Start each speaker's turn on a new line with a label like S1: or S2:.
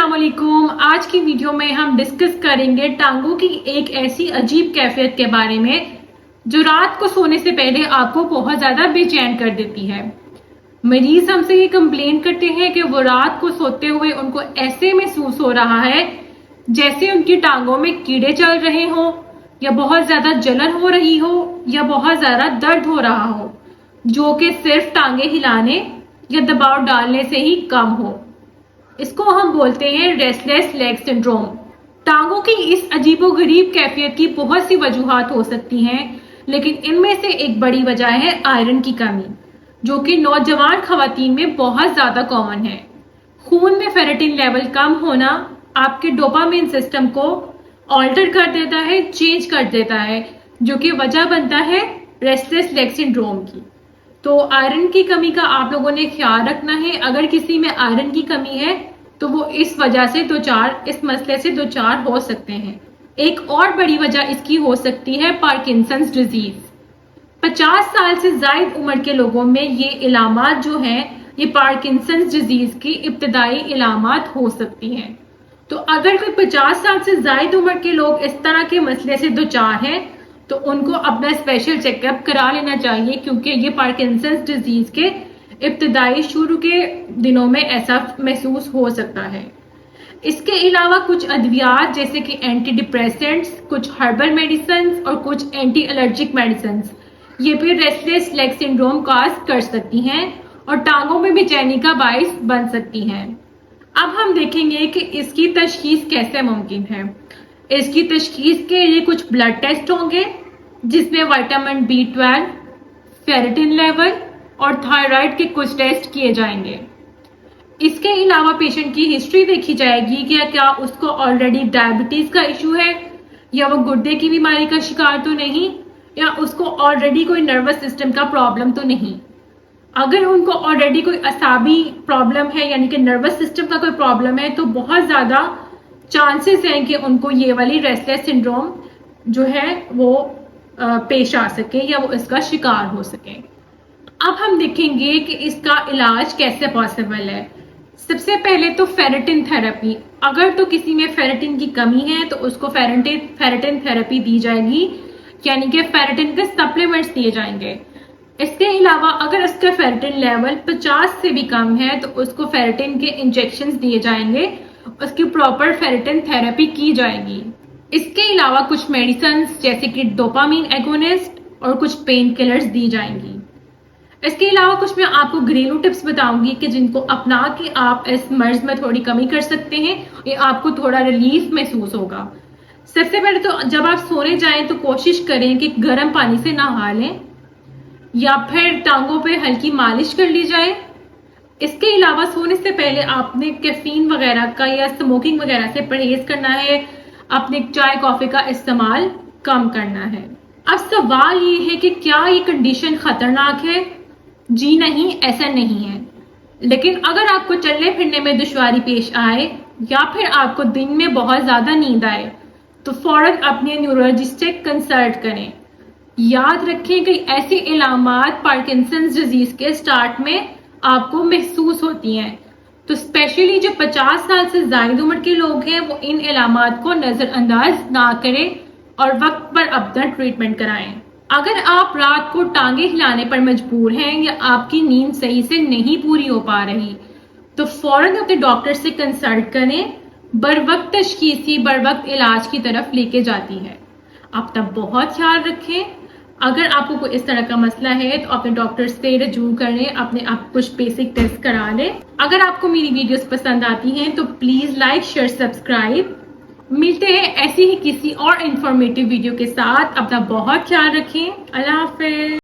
S1: السلام علیکم. آج کی ویڈیو میں ہم ڈسکس کریں گے ٹانگوں کی ایک ایسی عجیب کیفیت کے بارے میں جو رات کو سونے سے پہلے آپ کو بہت زیادہ بے چین کر دیتی ہے. مریض ہم سے یہ کمپلین کرتے ہیں کہ وہ رات کو سوتے ہوئے ان کو ایسے محسوس ہو رہا ہے جیسے ان کی ٹانگوں میں کیڑے چل رہے ہوں یا بہت زیادہ جلن ہو رہی ہو یا بہت زیادہ درد ہو رہا ہو جو کہ صرف ٹانگیں ہلانے یا دباؤ ڈالنے سے ہی کم ہو. اس کو ہم بولتے ہیں ریسٹلیس لیگ سنڈروم. ٹانگوں کی اس عجیب و غریب کیفیت کی بہت سی وجوہات ہو سکتی ہیں لیکن ان میں سے ایک بڑی وجہ ہے آئرن کی کمی جو کہ نوجوان خواتین میں بہت زیادہ کامن ہے. خون میں فیریٹن لیول کم ہونا آپ کے ڈوپامین سسٹم کو آلٹر کر دیتا ہے, چینج کر دیتا ہے جو کہ وجہ بنتا ہے ریسٹلیس لیگ سنڈروم کی. تو آئرن کی کمی کا آپ لوگوں نے خیال رکھنا ہے. اگر کسی میں آئرن کی کمی ہے تو وہ اس وجہ سے اس مسئلے سے دوچار ہو سکتے ہیں. ایک اور بڑی وجہ اس کی ہو سکتی ہے پارکنسنز ڈیزیز. 50 سال سے زائد عمر کے لوگوں میں یہ علامات جو ہیں یہ پارکنسنز ڈیزیز کی ابتدائی علامات ہو سکتی ہیں. تو اگر کوئی 50 سال سے زائد عمر کے لوگ اس طرح کے مسئلے سے دوچار ہیں تو ان کو اپنا اسپیشل چیک اپ کرا لینا چاہیے کیونکہ یہ پارکنسنز ڈیزیز کے ابتدائی شروع کے دنوں میں ایسا محسوس ہو سکتا ہے. اس کے علاوہ کچھ ادویات جیسے کہ اینٹی ڈپریسنٹس, کچھ ہربل میڈیسنز اور کچھ اینٹی الرجک میڈیسنز یہ بھی ریسٹلیس لیگ سنڈروم کاز کر سکتی ہیں اور ٹانگوں میں بے چینی کا باعث بن سکتی ہیں. اب ہم دیکھیں گے کہ اس کی تشخیص کیسے ممکن ہے. اس کی تشخیص کے لیے کچھ بلڈ ٹیسٹ ہوں گے جس میں وائٹامن B12, فیریٹن لیول اور تھائرائیڈ کے کچھ ٹیسٹ کیے جائیں گے. اس کے علاوہ پیشنٹ کی ہسٹری دیکھی جائے گی کہ کیا اس کو آلریڈی ڈائبٹیز کا ایشو ہے یا وہ گردے کی بیماری کا شکار تو نہیں یا اس کو آلریڈی کوئی نروس سسٹم کا پرابلم تو نہیں. اگر ان کو آلریڈی کوئی اعصابی پرابلم ہے یعنی کہ نروس سسٹم کا کوئی پرابلم ہے تو بہت زیادہ چانسز ہیں کہ ان کو یہ والی ریسٹلیس سنڈروم جو ہے وہ پیش آ سکے یا وہ اس کا شکار ہو سکے. اب ہم دیکھیں گے کہ اس کا علاج کیسے پاسبل ہے. سب سے پہلے تو فیریٹن تھراپی. اگر تو کسی میں فیریٹن کی کمی ہے تو اس کو فیریٹن تھراپی دی جائے گی یعنی کہ فیریٹن کے سپلیمنٹس دیے جائیں گے. اس کے علاوہ اگر اس کا فیریٹن لیول 50 سے بھی کم ہے تو اس کو فیریٹن کے انجیکشنز دیے جائیں گے, اس کی پراپر فیریٹن تھراپی کی جائے گی. اس کے علاوہ کچھ میڈیسنز جیسے کہ ڈوپامین ایگونسٹ اور کچھ پین کلرز دی جائیں گی. اس کے علاوہ کچھ میں آپ کو گھریلو ٹپس بتاؤں گی کہ جن کو اپنا کے آپ اس مرض میں تھوڑی کمی کر سکتے ہیں, یہ آپ کو تھوڑا ریلیف محسوس ہوگا. سب سے پہلے تو جب آپ سونے جائیں تو کوشش کریں کہ گرم پانی سے نہا لیں یا پھر ٹانگوں پہ ہلکی مالش کر لی جائے. اس کے علاوہ سونے سے پہلے آپ نے کیفین وغیرہ کا یا اسموکنگ وغیرہ سے پرہیز کرنا ہے, اپنے چائے کافی کا استعمال کم کرنا ہے. اب سوال یہ ہے کہ کیا یہ کنڈیشن خطرناک ہے؟ جی نہیں, ایسا نہیں ہے. لیکن اگر آپ کو چلنے پھرنے میں دشواری پیش آئے یا پھر آپ کو دن میں بہت زیادہ نیند آئے تو فوراً اپنے نیورولوجسٹ سے کنسلٹ کریں. یاد رکھیں کہ ایسی علامات پارکنسنز ڈیزیز کے سٹارٹ میں آپ کو محسوس ہوتی ہیں تو اسپیشلی جو 50 سال سے زائد عمر کے لوگ ہیں وہ ان علامات کو نظر انداز نہ کریں اور وقت پر اپنا ٹریٹمنٹ کرائیں. اگر آپ رات کو ٹانگیں ہلانے پر مجبور ہیں یا آپ کی نیند صحیح سے نہیں پوری ہو پا رہی تو فوراً اپنے ڈاکٹر سے کنسلٹ کریں. بر وقت تشخیصی بر وقت علاج کی طرف لے کے جاتی ہے. اپنا بہت خیال رکھیں. اگر آپ کو کوئی اس طرح کا مسئلہ ہے تو اپنے ڈاکٹر سے رجوع کریں, اپنے آپ کچھ بیسک ٹیسٹ کرا لیں. اگر آپ کو میری ویڈیوز پسند آتی ہیں تو پلیز لائک, شیئر, سبسکرائب. ملتے ہیں ایسی ہی کسی اور انفارمیٹیو ویڈیو کے ساتھ. اپنا بہت خیال رکھیں. اللہ حافظ.